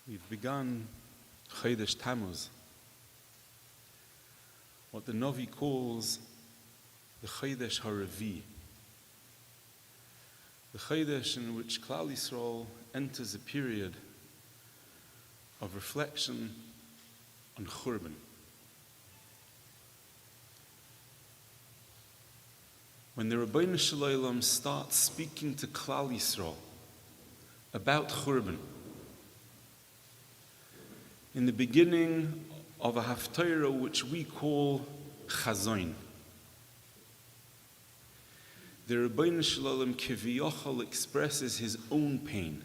We've begun Chodesh Tammuz, what the Navi calls the Chodesh HaRevi, the Chodesh in which Klal Yisrael enters a period of reflection on Churban. When the Yerushalayim starts speaking to Klal Yisrael about Churban, in the beginning of a haftarah which we call Chazon, the Yerushalayim Kiviyachal expresses his own pain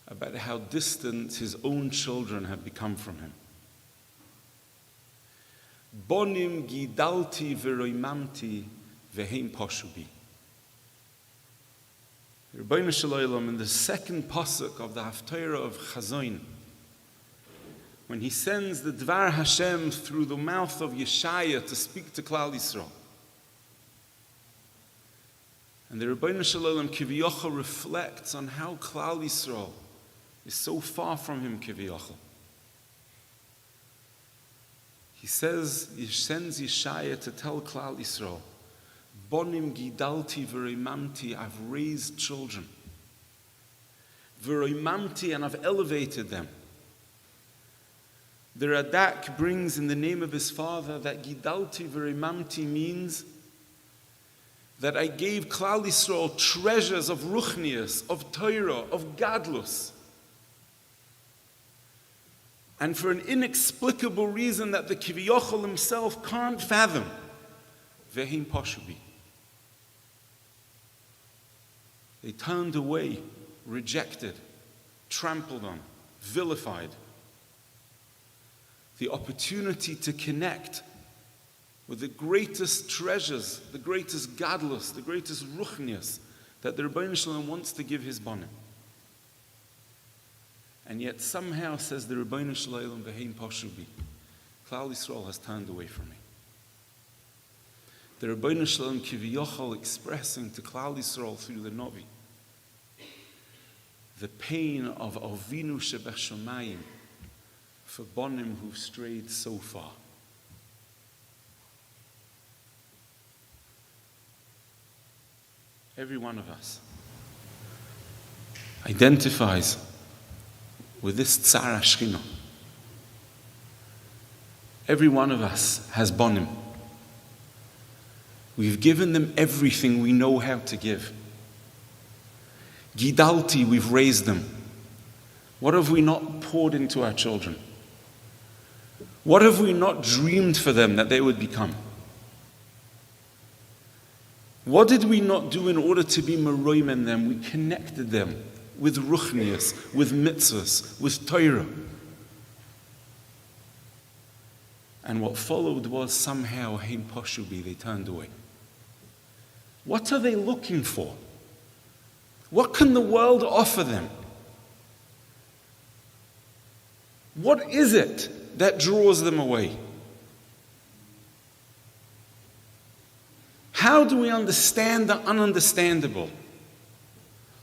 about how distant his own children have become from him. Bonim gidalti v'roimamti v'heim poshubi. Rebbeinu Shalom, in the second pasuk of the haftarah of Chazon, when he sends the Dvar Hashem through the mouth of Yeshaya to speak to Klal Yisrael, and the Rebbeinu Shalom Kiviyachal reflects on how Klal Yisrael is so far from him, Kiviyachal. He sends Yeshaya to tell Klal Yisrael, Bonim gidalti v'roimamti, I've raised children. V'roimamti, and I've elevated them. The Radak brings in the name of his father that gidalti v'roimamti means that I gave Klal Yisrael treasures of ruchnius, of Torah, of gadlus. And for an inexplicable reason that the Kiviyachal himself can't fathom, Vehim Poshubi. They turned away, rejected, trampled on, vilified the opportunity to connect with the greatest treasures, the greatest gadlus, the greatest ruchnius that the Rebbeinu Shalom wants to give his bonim. And yet somehow, says the Rebbeinu Shalom, V'heim Poshubi, Klal Yisrael has turned away from me. The Rebbeinu Shalom Kiviyachal expressing to Klal Yisrael through the Navi the pain of Avinu Shebech Shomayim for bonim who've strayed so far. Every one of us identifies with this Tzara Shchina. Every one of us has bonim. We've given them everything we know how to give. Gidalti, we've raised them. What have we not poured into our children? What have we not dreamed for them that they would become? What did we not do in order to be meroim in them? We connected them with ruchnius, with mitzvahs, with Torah. And what followed was somehow, heim poshubi, they turned away. What are they looking for? What can the world offer them? What is it that draws them away? How do we understand the ununderstandable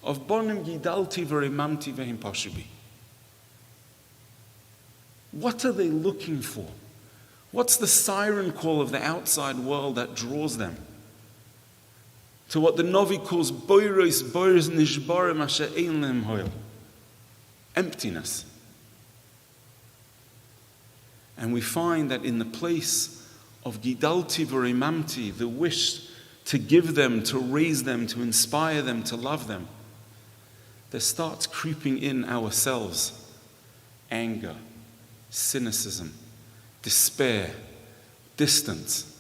of bonim gidalti v'roimamti v'heim poshubi? What are they looking for? What's the siren call of the outside world that draws them to what the Navi calls boiros nishbarim asher ein lehem hoil, emptiness? And we find that in the place of gidalti v'roimamti, the wish to give them, to raise them, to inspire them, to love them, there starts creeping in ourselves anger, cynicism, despair, distance.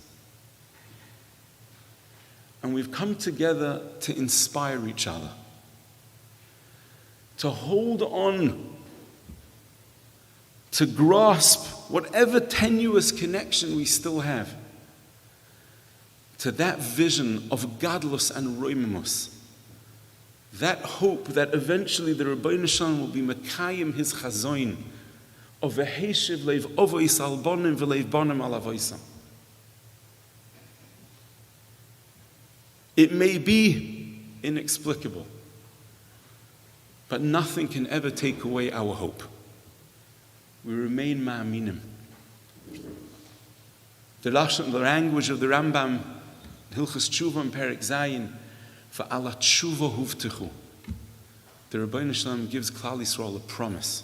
And we've come together to inspire each other, to hold on, to grasp whatever tenuous connection we still have to that vision of gadlus and roimimus, that hope that eventually the Rebbeinu Shalom will be mekayim his chazon of v'heishiv leiv ovois al bonim v'leiv bonim al avoisam. It may be inexplicable. But nothing can ever take away our hope. We remain ma'aminim. The language of the Rambam, Hilchos Tshuva and Perek Zayin, for ala tshuva huvtechu. The Rebbeinu Shalom gives Klal Yisrael a promise.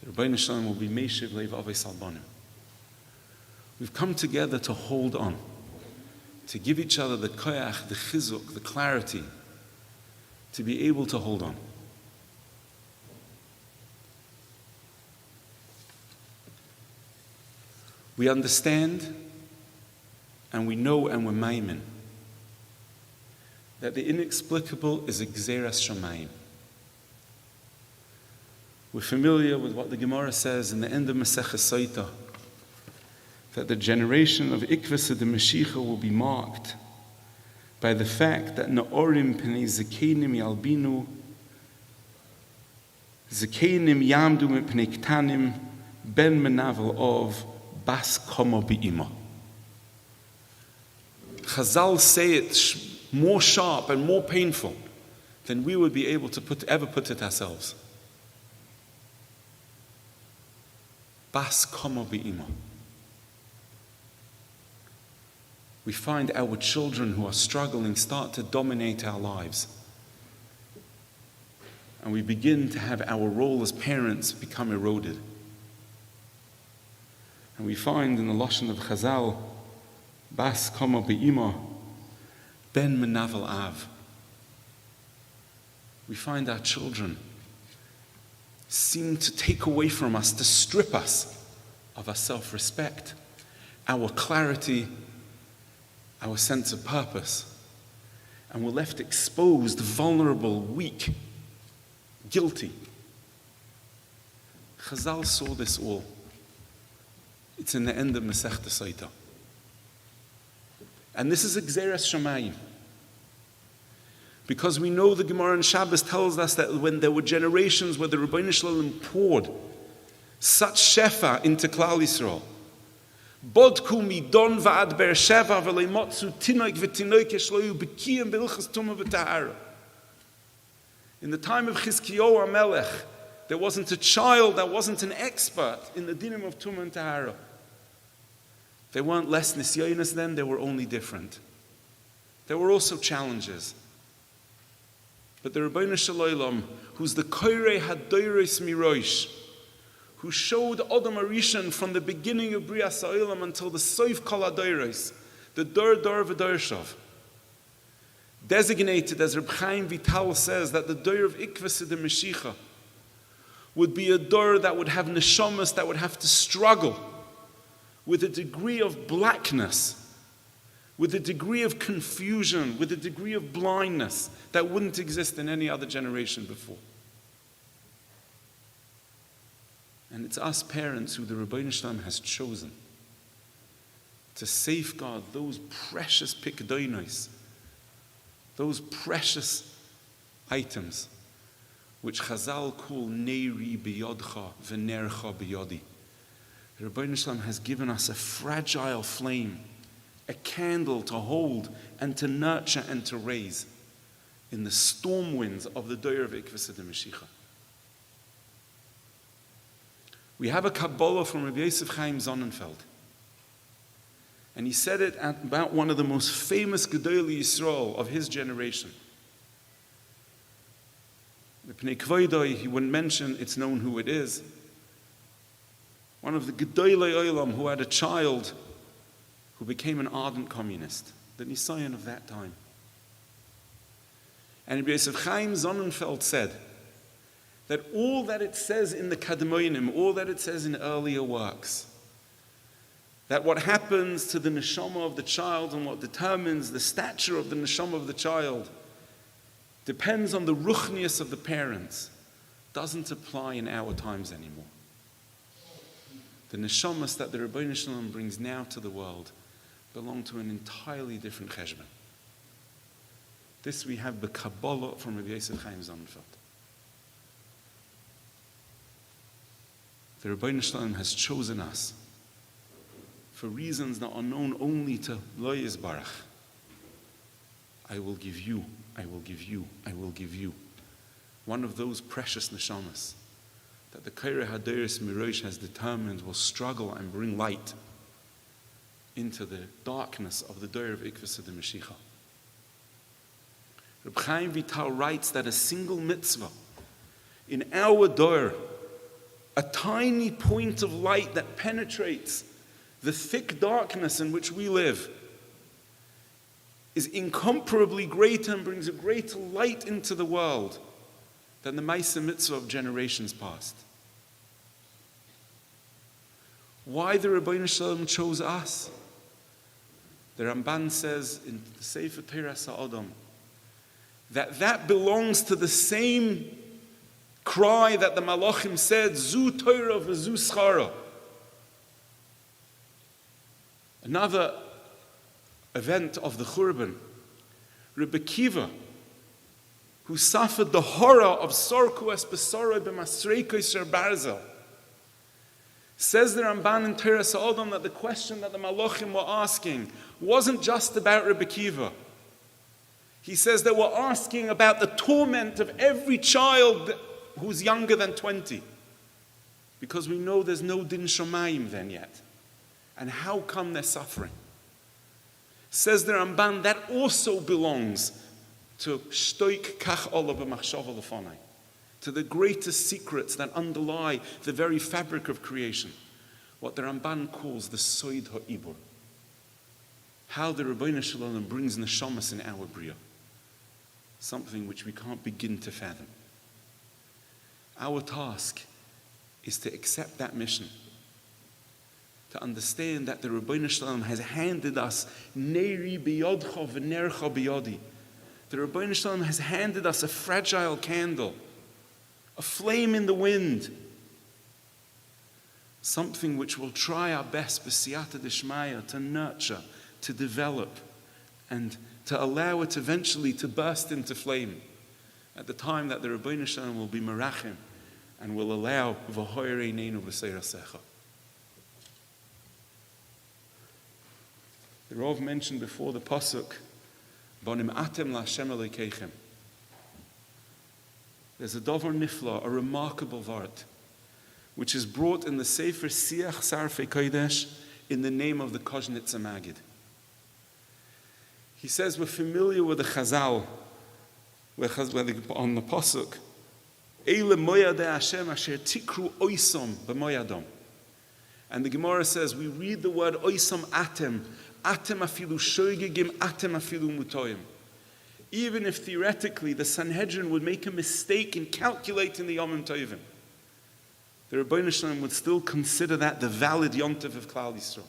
The Rebbeinu Shalom will be Meishiv Leiv Avos Albanim. We've come together to hold on, to give each other the koyach, the chizuk, the clarity, to be able to hold on. We understand and we know and we're maimin that the inexplicable is a gzeras shamayim. We're familiar with what the Gemara says in the end of Maseches Sotah, that the generation of Ikvas of the Mashiach will be marked by the fact that Na'orim Pnei Zekenim Yalbinu, Zekenim Yamdu Pnei Ktanim, Ben Menavel of Bas Komo Bi'ima. Chazal say it more sharp and more painful than we would be able to ever put it ourselves. Bas Komo Bi'ima. We find our children who are struggling start to dominate our lives. And we begin to have our role as parents become eroded. And we find in the Lashon of Chazal, Bas Komo Be'ima, Ben Menavel Av. We find our children seem to take away from us, to strip us of our self-respect, our clarity, our sense of purpose. And we're left exposed, vulnerable, weak, guilty. Chazal saw this all. It's in the end of Masechta Sotah. And this is a gzeras shamayim. Because we know the Gemara in Shabbos tells us that when there were generations where the Rebbeinu Shalom poured such shefa into Klal Yisrael, Bodku midon va'ad Beersheva v'leimotzu tinoik v'tinoik yeshloyu b'kiyim b'ilchas tumah v'tahara. In the time of Chizkiyahu HaMelech, there wasn't a child that wasn't an expert in the dinim of tumah and tahara. They weren't less nisyonos then, they were only different. There were also challenges. But the Rebbeinu Shalom, who's the Koirei Hadoros Mirosh, who showed Adam Arishan from the beginning of Brias Ha'olam until the Soif Kol HaDoros, the Dor V'Dorshav, designated, as Reb Chaim Vital says, that the Dor of Ikvas of the Mashiach would be a Dor that would have neshamas, that would have to struggle with a degree of blackness, with a degree of confusion, with a degree of blindness that wouldn't exist in any other generation before. And it's us parents who the Rebbeinu Shalom has chosen to safeguard those precious pikdonos, those precious items, which Chazal call Neiri biyodcha v'nercha biyodi. The Rebbeinu Shalom has given us a fragile flame, a candle to hold and to nurture and to raise in the storm winds of the Doyer of Ikvas of the Mashiach. We have a Kabbalah from Rabbi Yosef Chaim Sonnenfeld. And he said it about one of the most famous Gedolei Yisrael of his generation. The Pnei Kvoidoi, he wouldn't mention, it's known who it is. One of the Gedolei Olam who had a child who became an ardent communist, the Nisayan of that time. And Rabbi Yosef Chaim Sonnenfeld said that all that it says in the Kadmoinim, all that it says in earlier works, that what happens to the neshama of the child and what determines the stature of the neshama of the child depends on the ruchnius of the parents, doesn't apply in our times anymore. The neshamas that the Rebbeinu Shalom brings now to the world belong to an entirely different cheshbon. This we have the Kabbalah from Rabbi Yosef Chaim Sonnenfeld. The Rebbeinu Shalom has chosen us for reasons that are known only to Lo Yisbarach. I will give you, I will give you, I will give you. One of those precious neshamas that the Kaira Haderis Mirosh has determined will struggle and bring light into the darkness of the Doyer of Ikvus the Mashiach. Reb Chaim Vital writes that a single mitzvah in our Doyer, a tiny point of light that penetrates the thick darkness in which we live, is incomparably greater and brings a greater light into the world than the Maisa Mitzvah of generations past. Why the Rebbeinu Shalom chose us? The Ramban says in the Sefer Teras HaAdam that belongs to the same cry that the Malachim said, Zu Torah v'zu Schara. Another event of the Churban, Rebbe Kiva, who suffered the horror of Sorku es Besora b'masreiko Yisrael Barzel, says the Ramban in Teras HaAdam that the question that the Malachim were asking wasn't just about Rebbe Kiva. He says they were asking about the torment of every child who's younger than 20. Because we know there's no din shomayim then yet. And how come they're suffering? Says the Ramban, that also belongs to shtoik kach ola b'machshava lefonai, to the greatest secrets that underlie the very fabric of creation. What the Ramban calls the soid ha'ibur. How the Rebbeinu Shalom brings neshamas in our bria. Something which we can't begin to fathom. Our task is to accept that mission. To understand that the Rebbeinu Shalom has handed us Neri biyodcha v'nercha biyodi. The Rebbeinu Shalom has handed us a fragile candle, a flame in the wind, something which we'll try our best b'siyata d'shmaya to nurture, to develop, and to allow it eventually to burst into flame at the time that the Rebbeinu Shalom will be merachim and will allow v'hoyrei neinu v'seirasecha. The Rav mentioned before the pasuk, Bonim atem la'Hashem Elokeichem. There's a davar nifla, a remarkable word, which is brought in the Sefer Siach Sarfei Kodesh in the name of the Koznitzer Magid. He says we're familiar with the Chazal, on the pasuk, Eile moyadei Hashem asher tikru oisom b'moyadom. And the Gemara says we read the word oisom atem, atem afilu shoygegim, atem afilu mutoyim. Even if theoretically the Sanhedrin would make a mistake in calculating the Yom Tovim, the Rebbeinu Shalom would still consider that the valid Yom Tov of Klal Yisrael.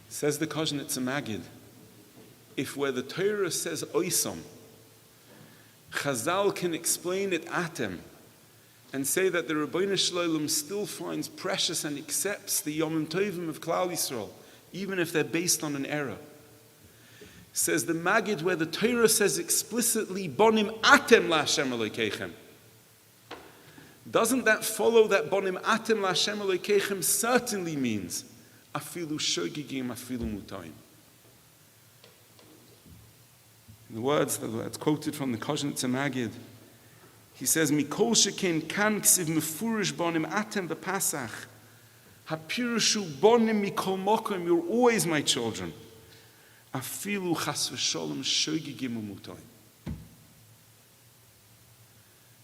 Says the Koznitzer Magid, if where the Torah says oisom, Chazal can explain it atem and say that the Rebbeinu Shalom still finds precious and accepts the Yom Tovim of Klal Yisrael, even if they're based on an error. Says the Magid, where the Torah says explicitly, Bonim atem la'Hashem Elokeichem. Doesn't that follow that Bonim atem la'Hashem Elokeichem certainly means afilu shogigim, afilu mutayim? In the words that's quoted from the Koznitzer Magid, he says, Mikol shekin kan ksiv mefurish bonim atem v'pasach, hapirushu bonim mikol mokom, you're always my children, afilu chas v'sholom shogigim umutayim.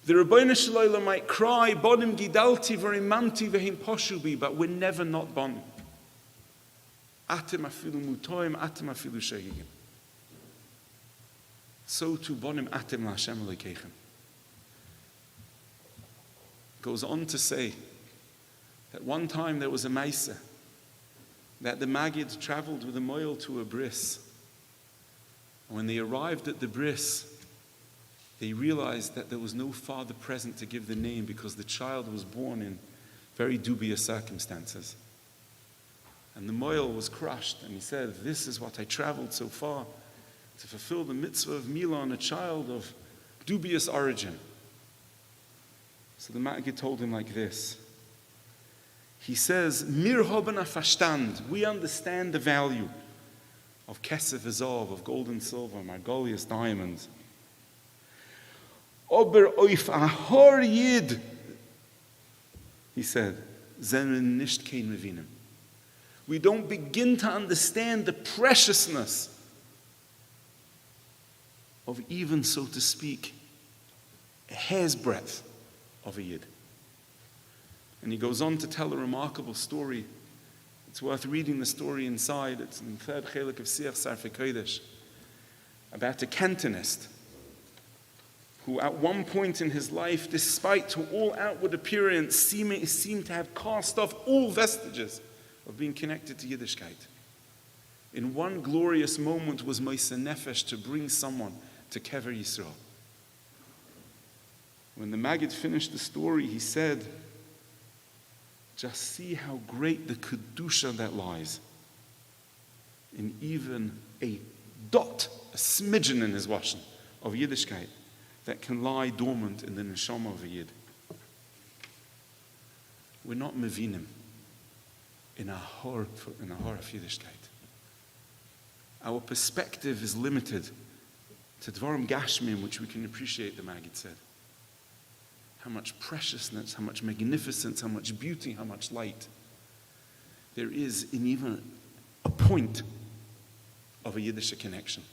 The Rebbeinu Shalom might cry, bonim gidalti v'rimamti v'him poshubi, but we're never not bonim. Atem afilu mutoim, atem afilu shegigim. So too bonim atem la'Hashem Elokeichem. Goes on to say that one time there was a Maisa that the Maggid traveled with a moil to a bris. And when they arrived at the bris, they realized that there was no father present to give the name because the child was born in very dubious circumstances. And the moil was crushed, and he said, "This is what I traveled so far to fulfill the mitzvah of Milah on a child of dubious origin." So the Maggid told him like this. He says, "Mir haben a verstand." We understand the value of kesef v'zav, of gold and silver, margolius diamonds. Aber auf a har yid, he said, "Zenen nicht kein mevinim." We don't begin to understand the preciousness of even, so to speak, a hair's breadth of a yid. And he goes on to tell a remarkable story. It's worth reading the story inside. It's in the third chelik of Siach Sarfei Kodesh, about a Cantonist who at one point in his life, despite to all outward appearance, seemed to have cast off all vestiges of being connected to Yiddishkeit. In one glorious moment was Moise Nefesh to bring someone to Kever Yisrael. When the Maggid finished the story, he said, "Just see how great the Kedusha that lies in even a dot, a smidgen in his washing of Yiddishkeit that can lie dormant in the neshama of a Yid." We're not mevinim in a hor of Yiddishkeit. Our perspective is limited to dvarim gashmim, which we can appreciate, the Maggid said. How much preciousness, how much magnificence, how much beauty, how much light there is in even a point of a Yiddish connection.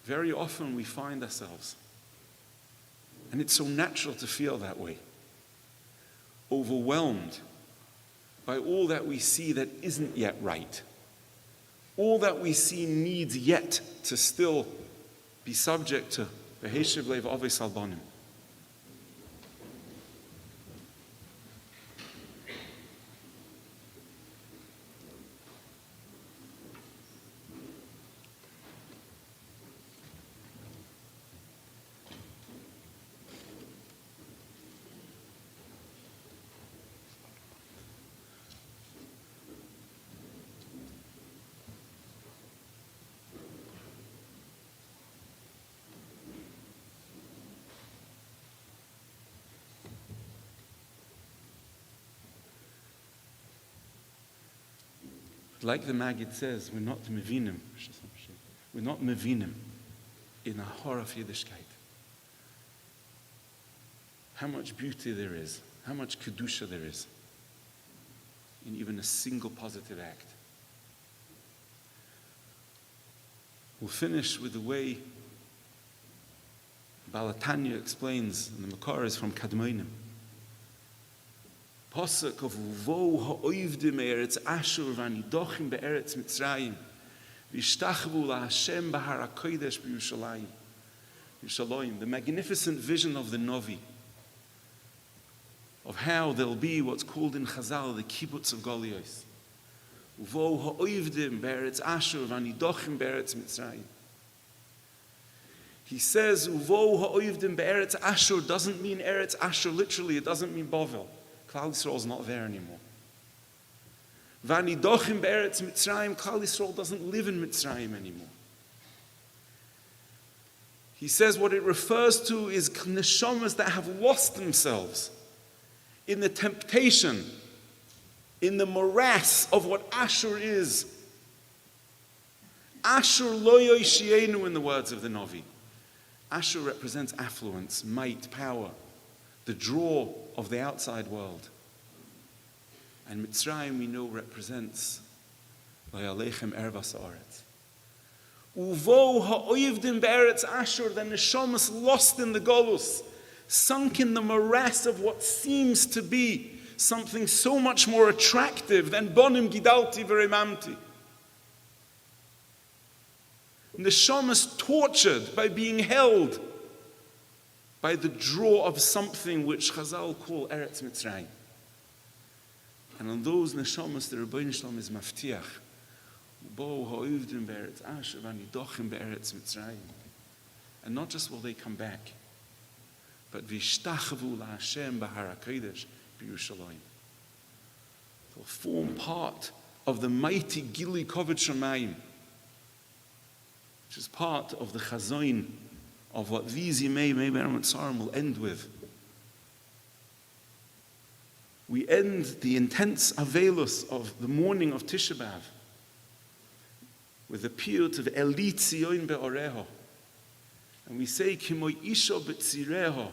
Very often we find ourselves, and it's so natural to feel that way, overwhelmed by all that we see that isn't yet right. All that we see needs yet to still be subject to V'heshiv lev aves albanim. Like the Maggid says, we're not mevinim. We're not mevinim in a hor of Yiddishkeit. How much beauty there is, how much kedusha there is in even a single positive act. We'll finish with the way Balatanya explains, and the Makar is from Kadmoinim. Pasuk of Uvo ha'oivdim eretz Ashur v'anidochim be'eretz Mitzrayim v'ishtachvu la'Hashem b'har ha'kodesh b'Yerushalayim. Yerushalayim, the magnificent vision of the Novi, of how there'll be what's called in Chazal the kibbutz of Golios. Uvo ha'oivdim be'eretz Ashur v'anidochim be'eretz Mitzrayim. He says Uvo ha'oivdim be'eretz Ashur doesn't mean Eretz Ashur literally, it doesn't mean Bavel. Klal Yisrael is not there anymore. V'anidochim be'eretz Mitzrayim, Klal Yisrael doesn't live in Mitzrayim anymore. He says what it refers to is neshamas that have lost themselves in the temptation, in the morass of what Ashur is. Ashur lo yoishienu, in the words of the Novi. Ashur represents affluence, might, power, the draw of the outside world. And Mitzrayim, we know, represents V'yalechem ervas haaretz. Uvo ha'oivdim be'eretz Ashur, the neshamas lost in the golus, sunk in the morass of what seems to be something so much more attractive than bonim gidalti v'rimamti. Neshamas tortured by being held by the draw of something which Chazal call Eretz Mitzrayim. And on those neshamas, the Rebbeinu Shalom is maftiach. Bo ha'uvdim be'eretz Asher v'anidochim be'eretz Mitzrayim. And not just will they come back, but v'ishtachavu la'Hashem b'har HaKodesh b'Yerushalayim. They'll form part of the mighty Gili Kovod Shamayim, which is part of the chazon of what these Yimei Be'emet Tzarim will end with. We end the intense avelus of the morning of Tisha B'Av with the piyut of Eli Tzion Be'oreho. And we say, Kimoi Isha B'tzireho.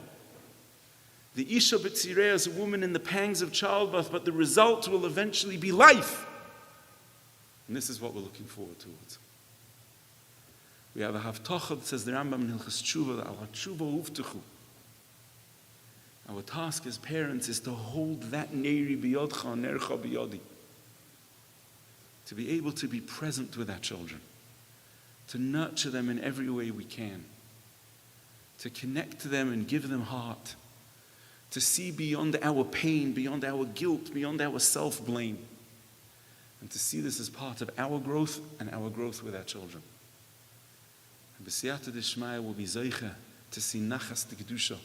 The Isha B'tzireho is a woman in the pangs of childbirth, but the result will eventually be life. And this is what we're looking forward towards. We have a Havtocha that says the Rambam in Hilchas Tshuva, that Al Tshuva Uvtuchu. Our task as parents is to hold that Neri B'yodcha Nercha B'yodi. To be able to be present with our children. To nurture them in every way we can. To connect to them and give them heart. To see beyond our pain, beyond our guilt, beyond our self-blame. And to see this as part of our growth and our growth with our children. And B'siyata D'Shmaya will be Zeicha to see Nachas D'Kedusha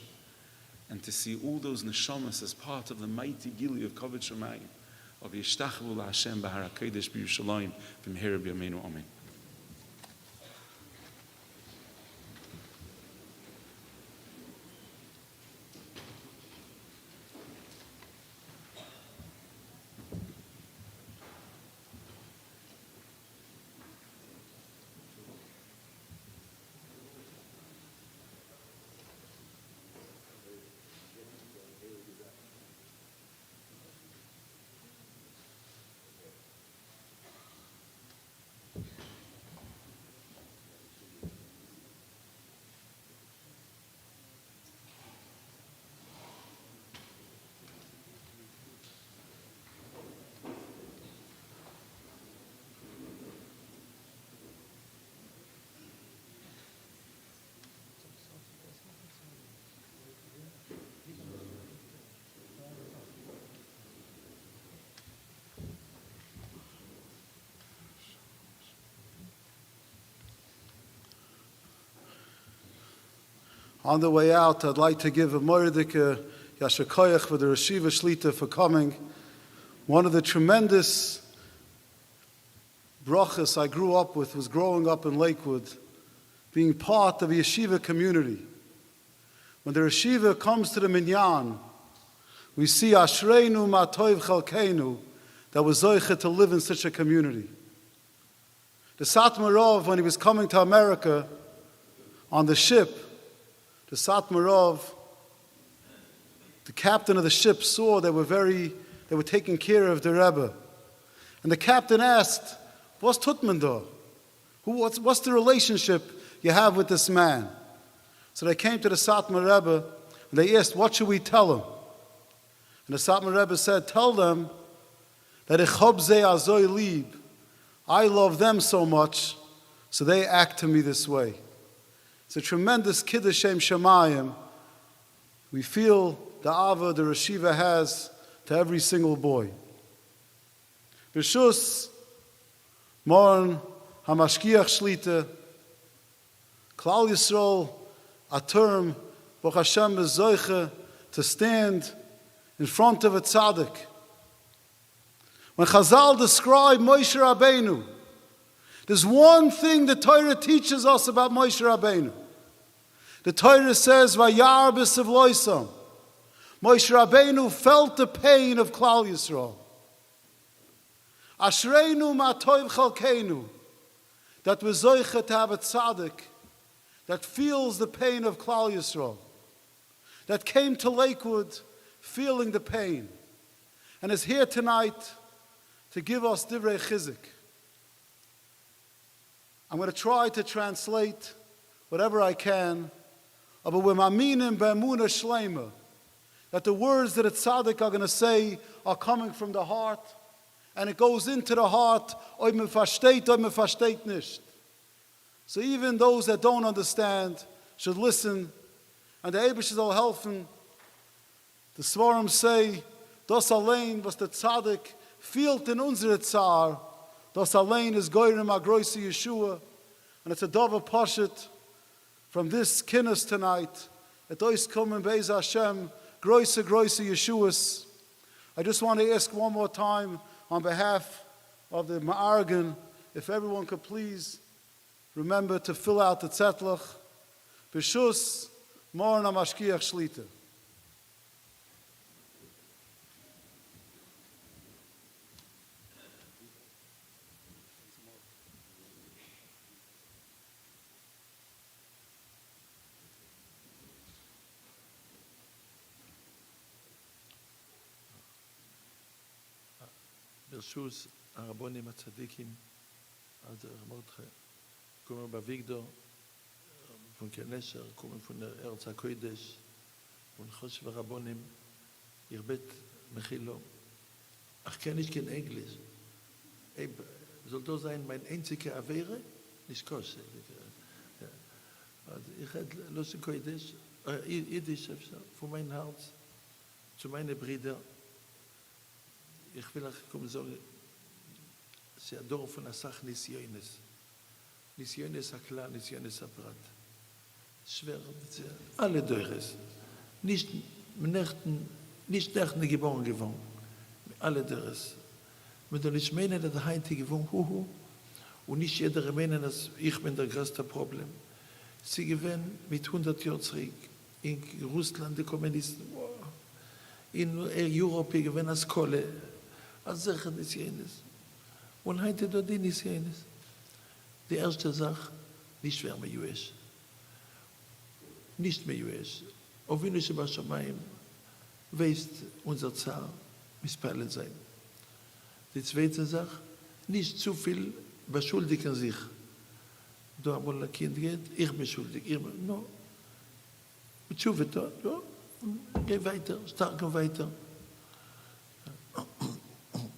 and to see all those neshamas as part of the mighty Gili of Kovod Shamayim of Yishtachavu LaHashem B'har HaKodesh B'Yerushalayim B'mehera B'yameinu Amen. On the way out, I'd like to give a Moridike Yashakoyach for the Yeshiva Shlita for coming. One of the tremendous brachas I grew up with was growing up in Lakewood, being part of a yeshiva community. When the yeshiva comes to the minyan, we see Ashreinu Ma'toiv Chalkeinu, that was zoiche to live in such a community. The Satmarov, when he was coming to America on the ship, the Satmarov, the captain of the ship, saw they were taking care of the Rebbe. And the captain asked, "What's Tutman da? What's the relationship you have with this man?" So they came to the Satmar Rebbe and they asked, "What should we tell him?" And the Satmar Rebbe said, "Tell them that ich hab ze azoy lieb. I love them so much, so they act to me this way." It's a tremendous Kiddush Shem Shemayim. We feel the Ava the Reshiva has to every single boy. B'shus Moran HaMashgiach Shlita Klal Yisrael a term Baruch Hashem is zoiche to stand in front of a tzaddik. When Chazal describe Moshe Rabbeinu, there's one thing the Torah teaches us about Moshe Rabbeinu. The Torah says, "Vayar b'sivloisam." Moshe Rabbeinu felt the pain of Klal Yisrael. Ashreinu ma'toiv chalkeinu, that we're zoiche to have a tzaddik that feels the pain of Klal Yisrael, that came to Lakewood feeling the pain, and is here tonight to give us divrei chizuk. I'm going to try to translate whatever I can, but we're maminim be'emunah shleima, that the words that a tzaddik are going to say are coming from the heart, and it goes into the heart, oi me versteht nicht. So even those that don't understand should listen, and the Eibusher soll helfen. The Svarim say, das allein, was der Tzadik fehlt in unsere Zar, das allein is goyrem a groise Yeshua. And it's a dove pashut from this kinnis tonight. It does come in Be'ez Hashem, groise Yeshuas. I just want to ask one more time on behalf of the Ma'argan, if everyone could please remember to fill out the Zettlach. B'shus Moran HaMashgiach Shlita. ברשות הרבונים הצדיקים, אז מרדכי, kommen bei Victor von Kenesher, kommen von der Erz HaKodesh und Choshev Rabbonim, ich bete Mechilo, ach kenne ich kein Englisch. Soll das sein mein einziger Avere? Nicht kosche. Ich hätte Los HaKodesh, Yiddish, von meinem Herz, zu meinen Brüdern. Ich will euch kommen sagen, sie ador von der Sache Nisyones. Nisyones aklar, Nisyones aprat. Schwer, alle Deures. Nicht Nächten geboren. Alle Deures. Man soll nicht meinen, dass der Heinte gewohnt, und nicht jeder meinen, dass ich bin der größte Problem. Sie gewinnen mit 100 Jahren zurück. In Russland, die Kommunisten, in Europa gewinnen als Kohle. Als Sache des Jenes. Und heute dort die des Jenes. Die erste Sache, nicht mehr Jewisch. Nicht mehr Jewisch. Auf wie nicht über Schamayim, weiß unser Zar, misspeilen sein. Die zweite Sache, nicht zu viel beschuldigen sich. Da wo ein Kind geht, ich beschuldige. No. Zu weiter, ja. Geh weiter, stark weiter.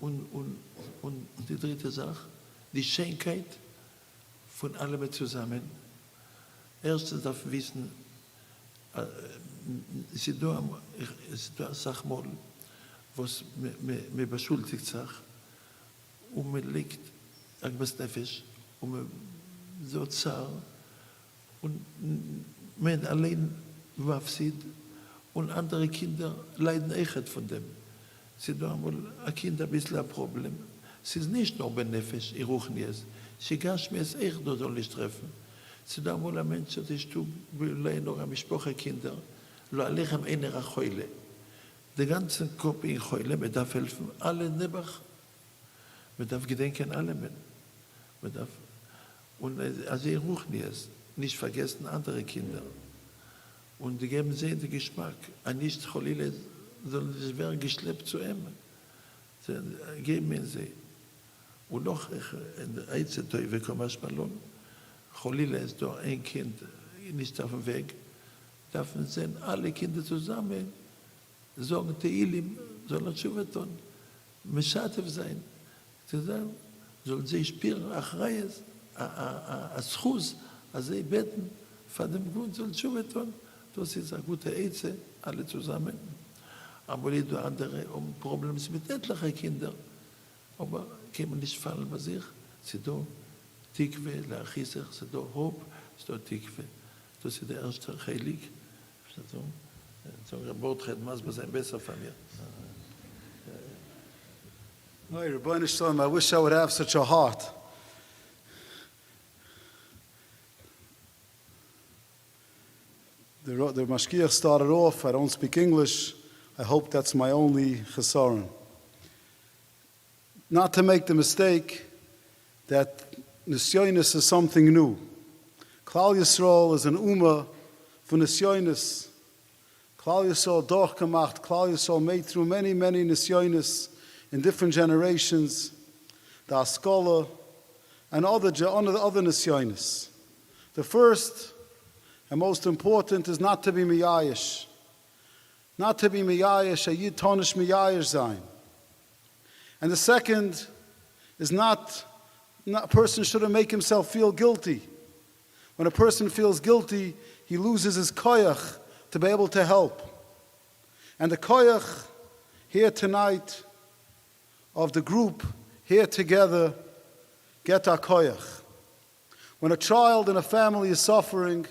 Und die dritte Sache, die Schönheit von allem zusammen. Erstens darf man wissen, es ist da eine Sache mal, was man beschuldigt sich, und man legt etwas Nefesh, und man so zahlt, und man allein wafsieht, und andere Kinder leiden echt von dem. Sie da mal ein Kind ein bisschen ein Problem. Es ist nicht nur bei Nefesh, ich ruche nicht. Sie gar nicht echt dort soll nicht treffen. Sie da mal ein Mensch, der ist bei noch ein Sprache Kinder, lo alechem einer Heule. Der ganze Kopf in Heule, man darf helfen, alle Nebach. Man darf gedenken alle Menschen. Man darf, und also ich ruche nicht vergessen andere Kinder. Und die geben sie den Geschmack, an nicht Cholile, sondern es wäre geschleppt zu ihm. Sie geben ihn sie. Und noch, in der Eizetoy, wir kommen aus Ballon, Cholile ist doch ein Kind, nicht auf dem Weg, dürfen sehen, alle Kinder zusammen, sagen, Teilim, sollen Schuveton, Meshatev sein. Sie sagen, sollen sie spüren, Achrayes, Aschus, also sie beten, von dem Grund sollen Schuveton, das ist eine gute Eize, alle zusammen. Aber die andere Probleme mit etlichen Kindern. Aber kann man nicht fallen bei sich. Sie da Tikve, Lachisach, sie da Hope, sie da Tikve. Das ist der erste Heilig. So ein Gebot hat man sein besser von mir. No, Rabbi Shalom, I wish I would have such a heart. The Mashgiach started off, I don't speak English. I hope that's my only chesaron. Not to make the mistake that Nisyonis is something new. Klal Yisrael is an Ummah for Nisyonis. Klal Yisrael durchgemacht, Klal Yisrael made through many, many Nisyonis in different generations, the Askola, and other Nisyonis. The first and most important is not to be miyayish. Not to be miyayish, a yid tonish miyayish zayin. And the second is not a person shouldn't make himself feel guilty. When a person feels guilty, he loses his koyach to be able to help. And the koyach here tonight of the group here together, Get HaKoyach. When a child in a family is suffering,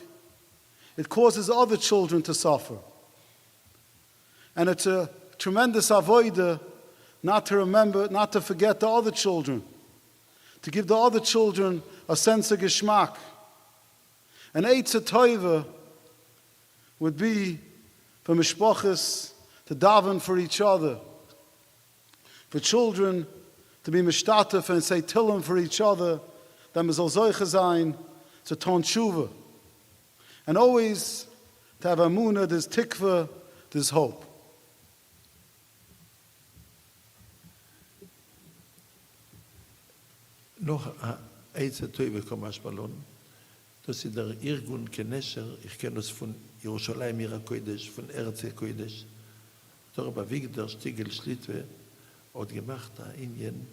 it causes other children to suffer. And it's a tremendous avodah not to forget the other children, to give the other children a sense of geschmack. An Eitzah Toiva would be for mishpachas to daven for each other, for children to be mishtatef and say tillim for each other, that man soll solche sein, to ton tshuva. And always to have amunah, there's tikva, there's hope. Noch Eitzah Toiva Komash Malon, das ist der Irgun Kenesher, ich kenne es von Yerushalayim Ira Kodesh, von Erze Kodesh. Darüber wiegt der Stiegel Schlitwe und gemacht da Indien,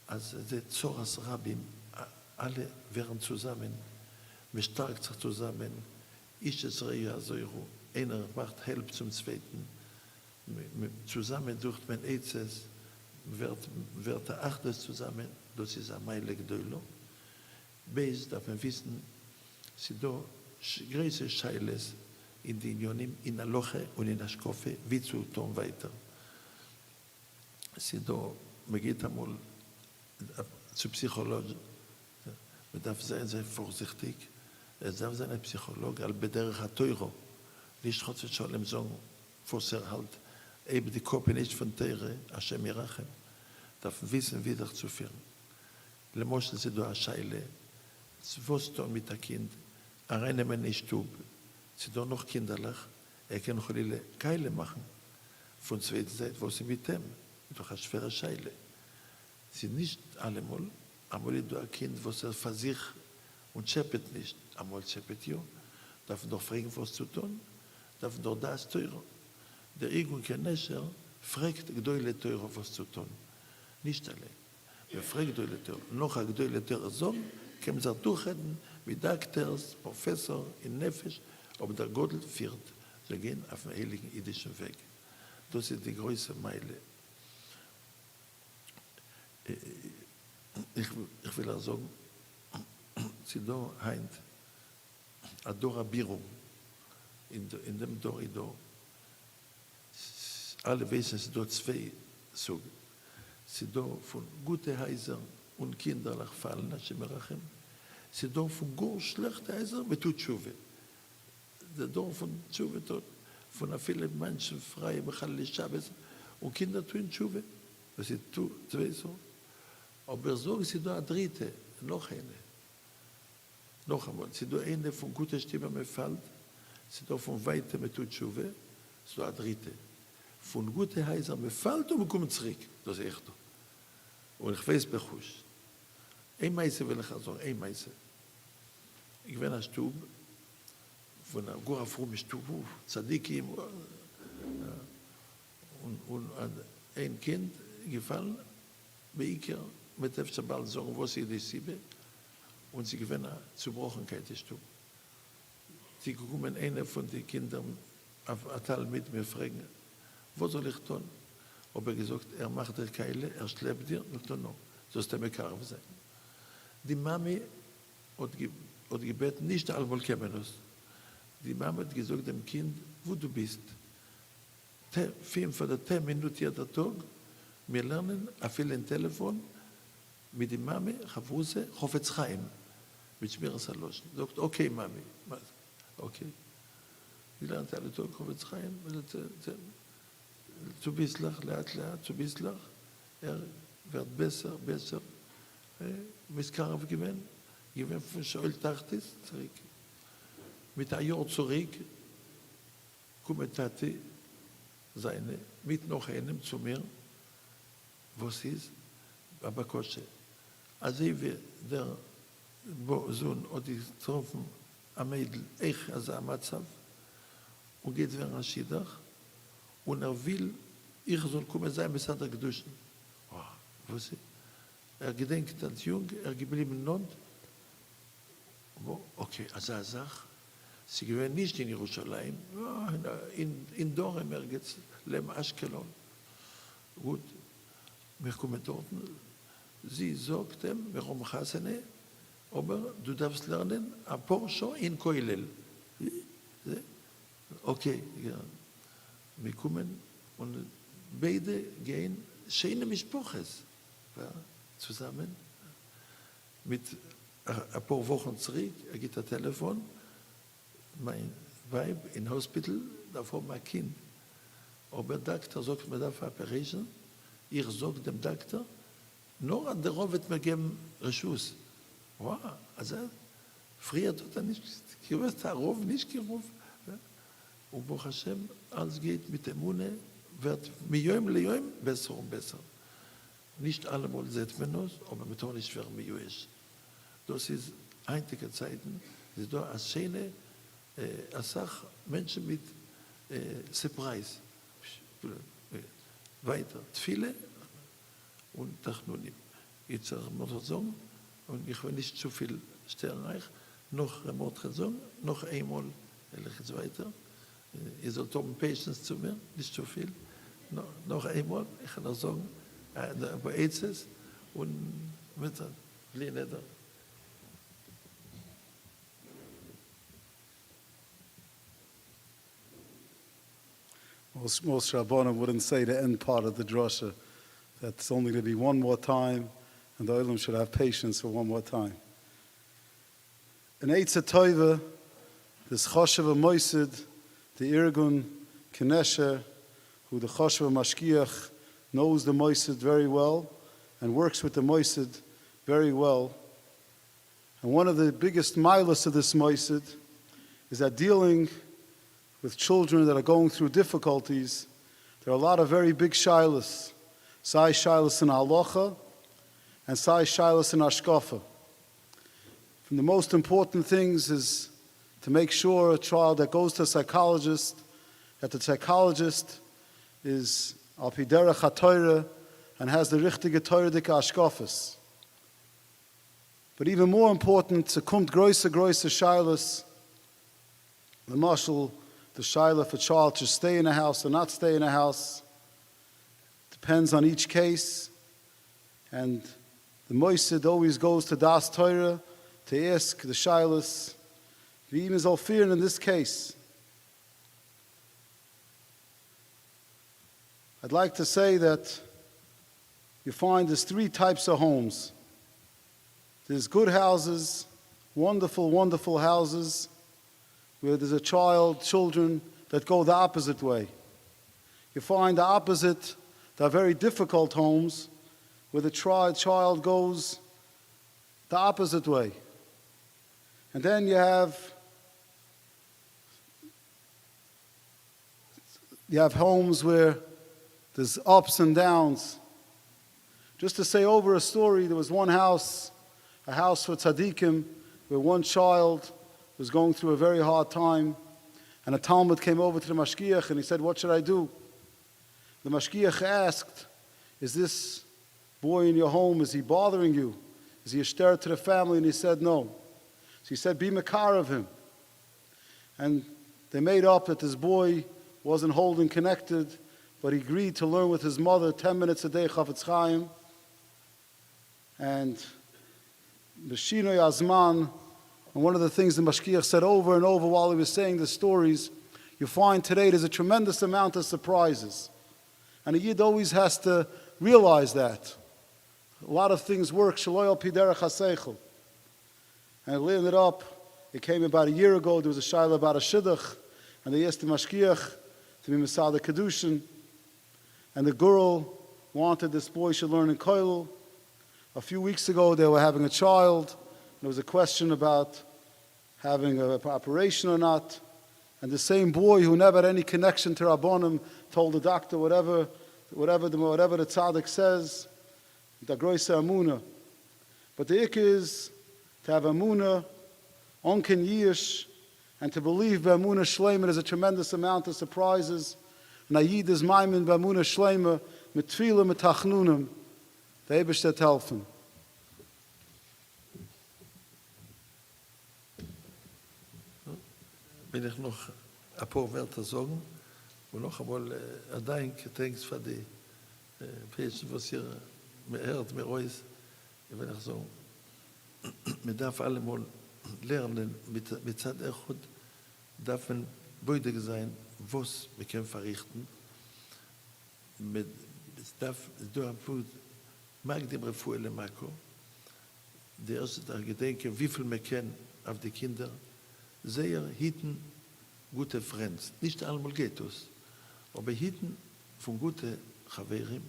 als der Zoras Rabbim, alle wären zusammen, wir stark sich zusammen, ich es Reya Zoiru, einer macht Help zum Zweiten, zusammen durch mein Eitzes, wird der Achtes zusammen, das ist ein Meile Gdoilo. Beis darf man wissen, sie do große Scheiles in den Unionen, in der Loche und in der Skofe, wie zu tun weiter. Sie do, man geht einmal zu Psychologen, man darf sein sehr vorsichtig, es darf sein ein Psychologe, al bederach ha-teuro, nicht trotzdem schon im Song, vorser halt, eben die Koppe nicht von Teire, Hashem Yerachem, darf wissen, wie das zu führen. Lemoschen sie do a-scheile, was tun mit dem Kind, reinnehmen nicht tub, sie tun noch kinderlich, kann noch eine Keile machen, von zweiter Seite, wo sie mit dem, durch eine schwere Scheile. Sie nicht allemal, einmal du ein Kind, was für sich und schäppet nicht, einmal schäppet ja, darf doch fragen, was zu tun, darf doch das teuer. Der Irgun Kenesher fragt Gdoile teuer, was zu tun, nicht allein. Wir fragen Gdoile teuer, noch ein Gdoile teuer Sohn, können sie durchhalten mit Doctors, Professor in Nefesh, ob der Gott führt. Sie gehen auf den heiligen jüdischen Weg. Das ist die größte Meile. Ich will auch sagen, sie da heint, Adora Birum, in dem Dorido, alle wissen, sie da zwei sagen. Sie da von guten Häusern und kinderlich fallen, Hashem Yerachem. Sie da von gar schlechten Häusern, mit tut Tshuve. Der Dorf von Tshuve tut, von vielen Menschen frei, Mechal Shabbos, und Kinder tun Tshuve. Das sind zwei so. Aber so, sie da eine dritte, noch eine. Noch einmal, sie da eine von guter Stimme mir fällt, sie da von weiter mit tut Tshuve, so eine dritte. Von guten Häusern mir fällt und wir kommen zurück. Das ist echt. Und ich weiß, Bechusch. Ein Meise will ich sagen, ein Meise. Ich bin ein Stub, von einer Gura Frum Stub, Tzadikim, und ein Kind gefallen, bei Iker, mit der Shabbat sagen, wo sie die Siebe, und sie gewinnen Zerbrochenkeit des Stub. Sie kommen eine von den Kindern auf Atal mit mir fragen, wo soll ich tun? Ob gesagt, macht der Keile, schleppt dir, und dann noch. So ist der Mekarv sein. Die Mami hat gebeten, nicht einmal Kemenos. Die Mama hat gesagt dem Kind, wo du bist. 5 oder 10 Minuten jeder Tag, wir lernen auf vielen Telefon mit der Mami, Chavuse, Chofetz Chaim, mit Schmiras Halosh. Sagt, okay, Mami. Okay. Wir lernen alle Tag Chofetz Chaim, zu Bislach, laat, zu Bislach. Wird besser. Miskarov gewinnt von Schoel Tachtis zurück. Mit einem Jahr zurück kommt Tati seine, mit noch einem zu mir, was ist? Aber Kosche. Also wie der Sohn hat getroffen, am Mädel, also am Matzav, und geht wieder an Schiedach, und will, ich soll kommen sein, bis er geduschen. Was ist? Gedenkt als Jung, geblieben Nord. Okay, also sagt, sie gewöhnen nicht in Yerushalayim, in Dorem, geht's Lem Ashkelon. gut, wir kommen dort, sie sagt ihm, warum Hasene, aber du darfst lernen, ein Porsche in Koilel. Okay, ja. Wir kommen und beide gehen schöne Mischproches ja, zusammen. Mit ein paar Wochen zurück, geht ein Telefon, mein Weib im Hospital, davor mein Kind. Aber der Doktor sagt, man darf operieren. Ich sage dem Doktor, nur an der Rov wird mir geben Reschuss. Wow, also früher hat er nicht gewusst, der Rov nicht gerufen. Ja. Und Baruch Hashem, alles geht mit der Munde, wird mit Joim le Joim besser und besser. Nicht allemal sieht man uns, aber mit uns ist es Joisch. Das ist einige Zeiten, das ist da eine schöne Sache, Menschen mit Surprise. Weiter, viele und Tachnunim. Jetzt sagen wir so, und ich will nicht zu viel Sternreich, noch ein Wort sagen, noch einmal, ehrlich jetzt weiter. Ihr sollt um Patience zu mir, nicht zu viel. Noch einmal, ich kann noch sagen, bei ASIFAS und mit der Linie da. Most Rabbanim wouldn't say the end part of the drasha, that it's only going to be one more time, and the Olam should have patience for one more time. In Eitz HaToiva, this Choshev HaMoisid, the Irgun Knesher, who the Choshev Mashgiach knows the Moisid very well and works with the Moisid very well. And one of the biggest milas of this Moisid is that dealing with children that are going through difficulties, there are a lot of very big shilas. Sai shilas in halacha and sai shilas in hashkafa. From the most important things is to make sure a child that goes to a psychologist, that the psychologist is al pi derech haTorah and has the richtige Torah hashkafas. But even more important, to kommt größer shilas, the mashal, the shaila if a child should stay in a house or not stay in a house depends on each case. And the Moisid always goes to Das Torah to ask the shailas, V'im is Alfirin in this case. I'd like to say that you find there's three types of homes. There's good houses, wonderful, wonderful houses, where there's children that go the opposite way. You find the opposite, the very difficult homes, where the child goes the opposite way. And then you have homes where there's ups and downs. Just to say over a story, there was one house, a house for tzaddikim, where one child was going through a very hard time, and a Talmud came over to the Mashgiach and he said, "What should I do?" The Mashgiach asked, "Is this boy in your home, is he bothering you? Is he a shter to the family?" And he said, "No." So he said, "Be makar of him." And they made up that this boy wasn't holding connected, but he agreed to learn with his mother 10 minutes a day, Chafetz Chaim. And B'shinoi Azman, and one of the things the Mashgiach said over and over while he was saying the stories, you find today there's a tremendous amount of surprises. And a Yid always has to realize that. A lot of things work, Shaloi al pi derech haseichel. And it ended up, it came about a year ago, there was a shayla about a shidduch, and they asked the Mashgiach to be Masada Kedushin, and the girl wanted this boy should learn in Koilel. A few weeks ago, they were having a child. There was a question about having an operation or not. And the same boy who never had any connection to Rabbonim told the doctor, whatever the tzaddik says, the groisa amuna. But the ik is to have amuna, onken yish, and to believe b'amuna shleima. There's a tremendous amount of surprises. And ayid is maimin b'amuna shleima, mit tefillah, mit tachnunim. The Eibishter helfen. Will ich noch ein paar Wörter sagen und noch einmal ein Dank, thanks für die Weißt du, was ihr hört mir euch, wenn ich so, man darf allemal lernen, mit Zad Echad darf man beudig sein, was wir können verrichten. Es darf, du hast mag dem Refuah Lemako, der erste Tag gedenken, wie viel wir kennen auf die Kinder, sehr hitten gute Friends. Nicht einmal geht es, aber hitten von guten Chaverim,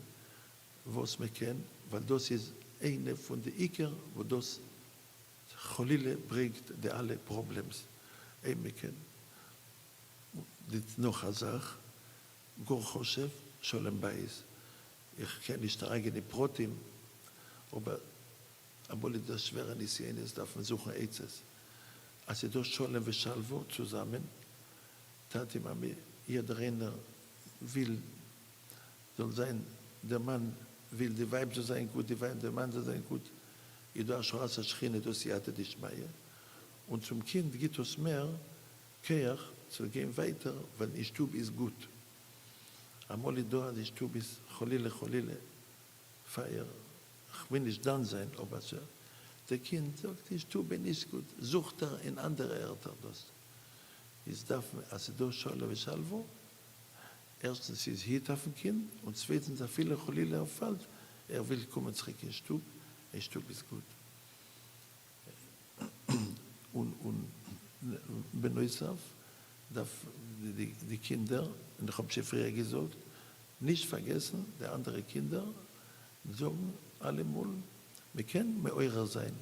was wir kennen, weil das ist eine von den Iker, wo das Cholile bringt, die alle Probleme wir kennen. noch eine Sache, Gor Choshev, Sholem Bayis. Ich kenne nicht die eigene Brotim, aber das schwere Nisien ist, darf man suchen Eizes. Als ich durch Sholem und Shalvo zusammen, tat ihm jeder einer will, soll sein, der Mann will, die Weib soll sein gut, die Weib, der Mann soll sein gut. Ich da schon als Schchine, das Jate die Schmeier. Und zum Kind gibt es mehr, Keach, zu gehen weiter, weil die Stube ist gut. Amol da, die Stube ist Cholile, Feier. Ich will nicht dann sein, aber so. Der Kind sagt, die Stube nicht gut. Sucht er in andere Erde das. Jetzt darf man, also durch Schole und Schalvo, erstens ist hier auf dem Kind und zweitens, da viele Cholile auffällt, will kommen zurück in die Stube ist gut. Und Benoisaf darf die Kinder, und ich habe schon früher gesagt, nicht vergessen, die anderen Kinder sagen allemal, wir können mit eurer sein,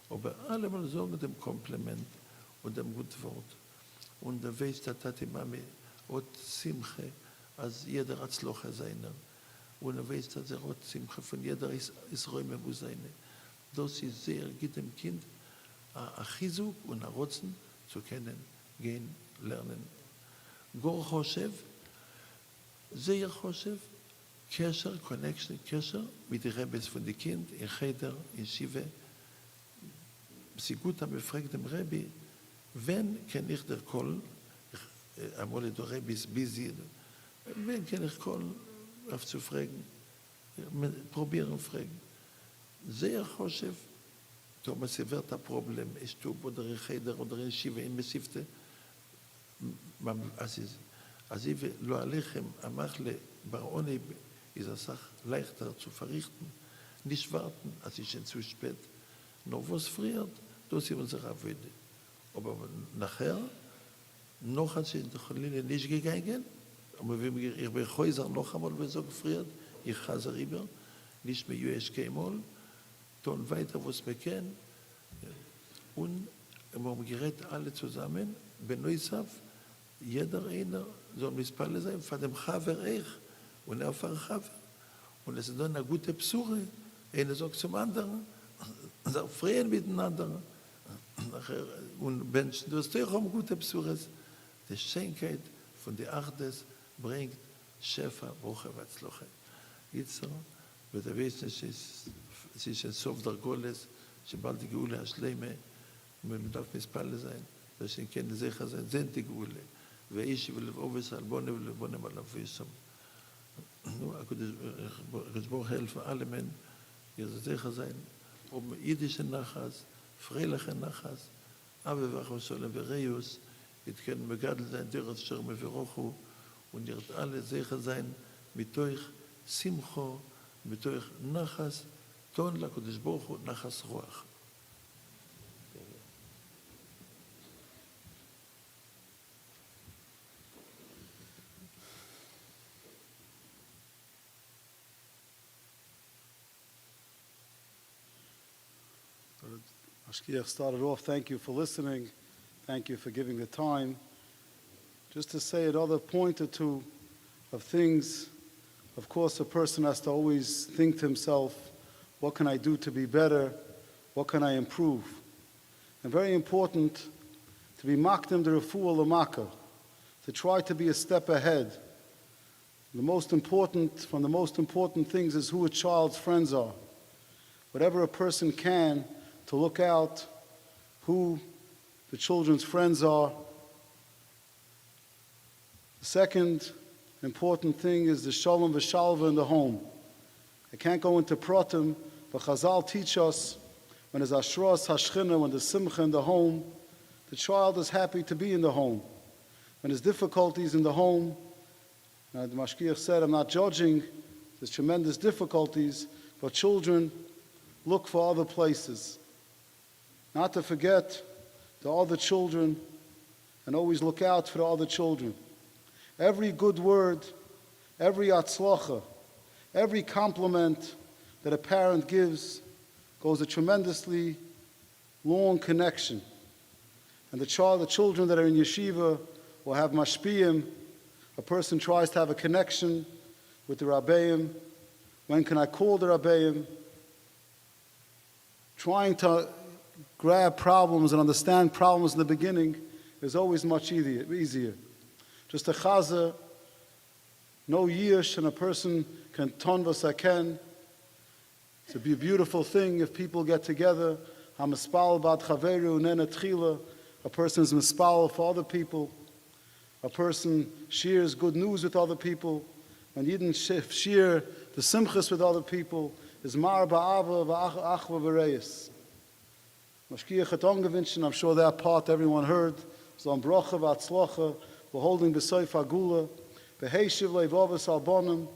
aber allemal sagen dem Kompliment und dem guten Wort. Und da weiß der Tati Mami, hat Simche, als jeder hat Sloche seiner. Und er weiß, dass hat Simche von jeder ist Räume wo seine. Das ist sehr, gibt dem Kind ein Chizuk und ein Rotzen zu kennen, gehen, lernen. Gor Choshev, sehr Choshev, Kesher, Connection, Kesher, mit den Rebbes von den Kind, in Cheder, in Shive. Sie gut haben gefragt dem Rebbe, wenn kann ich der Kol, einmal der Rebbe ist busy, wenn kann ich Kol aufzufragen, probieren fragen. Sehr Choshev, Thomas, es wird ein Problem, ich tue oder in Cheder oder in Shiva, in Mesifte, als ich lo alechem, amachle, Barone, ist eine Sache leichter zu verrichten, nicht warten, als ich schon zu spät, noch was friert, das ist unsere Arbeit. Aber nachher, noch hat sich die Linie nicht gegangen, aber ich bin Häuser noch einmal so gefriert, ich habe rüber, nicht mehr Jewisch keinmal, dann weiter, was wir kennen. Und wir haben geredet alle zusammen, Benoisaf, jeder einer soll Mispalle sein, von dem Chaver ich, und er von Chaver. Und es ist dann eine gute Besuche, einer sagt zum anderen, sagt Frieden miteinander. Und wenn du hast auch eine gute Besuche, die Schönheit von der Achtes bringt Schäfer, Woche, Watzloche. Jetzt so, wird er wissen, es ist ein Sof der Goles, שבald die Geule השלמה, man darf Mispalle sein, dass ich kenne sicher sein, sind die Geule. ואיש ולבעובס על בונה ולבונה מלאפיסם. הקדוש ברוך helfen alle men, ihr sicher sein, jüdische Nachas, freiliche Nachas, aber wach was sollen wir Reus, it können begadelt sein, dürret Schirme Verochu, und ihr alle sicher sein, mit euch Simcho, mit euch Nachas, Ton לקדוש ברוך הוא נחס רוח. Mashgiach started off, thank you for listening, thank you for giving the time. Just to say another point or two of things, of course a person has to always think to himself, what can I do to be better? What can I improve? And very important to be makdim the refuah l'maka, to try to be a step ahead. The most important things is who a child's friends are. Whatever a person can to look out who the children's friends are. The second important thing is the shalom v'shalva in the home. I can't go into pratim, but Chazal teach us when there's ashras hashchina, when there's simcha in the home, the child is happy to be in the home. When there's difficulties in the home, now the Mashgiach said, I'm not judging, there's tremendous difficulties, but children look for other places. Not to forget the other children, and always look out for the other children. Every good word, every atzlacha, every compliment that a parent gives goes a tremendously long connection. And the children that are in yeshiva will have mashpiyim. A person tries to have a connection with the rabbeim. When can I call the rabbeim? Trying to grab problems and understand problems in the beginning is always much easier. Just a chaza, no yish, and a person can tonvas aken. It's a beautiful thing if people get together. Hamispal bad chaveru nena tchila. A person is mispal for other people. A person shares good news with other people. When you didn't share the simchas with other people, is mar ba'ava v'achva v'reis. Mashgiach hat angewünscht, and I'm sure that part everyone heard. So on bracha v'atzlacha, we're holding b'soif agula, b'heishiv le'vavas albonim,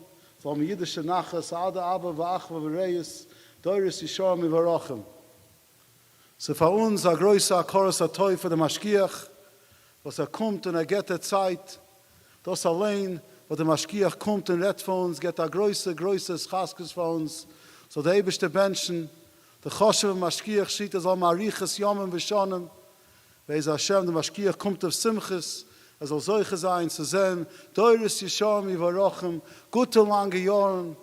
so on yiddish nachas, ada abba v'achva v'reis, doiris yishar mivarachim. So für uns a größer Koros Atoi für den Mashgiach, was kommt und geht der Zeit, das allein, wo der Mashgiach kommt und redt von uns, geht a größer Schaskes von uns, so der ewigste Menschen, der Choshev Mashgiach schiet es al Mariches Yomim Vishonim, Beis Hashem, der Mashgiach kommt auf Simches, soll solche sein, zu sehen, Teures Yisham Yivarochem, gute lange Jahren,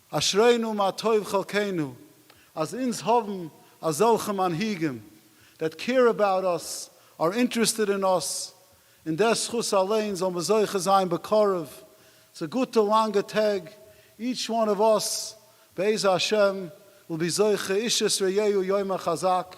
Ashreinu ma Toiv Chalkeinu, als ins haben, as solche Manhigim, that care about us, are interested in us, in des Chus allein, soll wir solche sein, bekorov. It's a gute lange Tag, each one of us, Beis Hashem, will be solche Ishes Reyehu Yoima Chazak,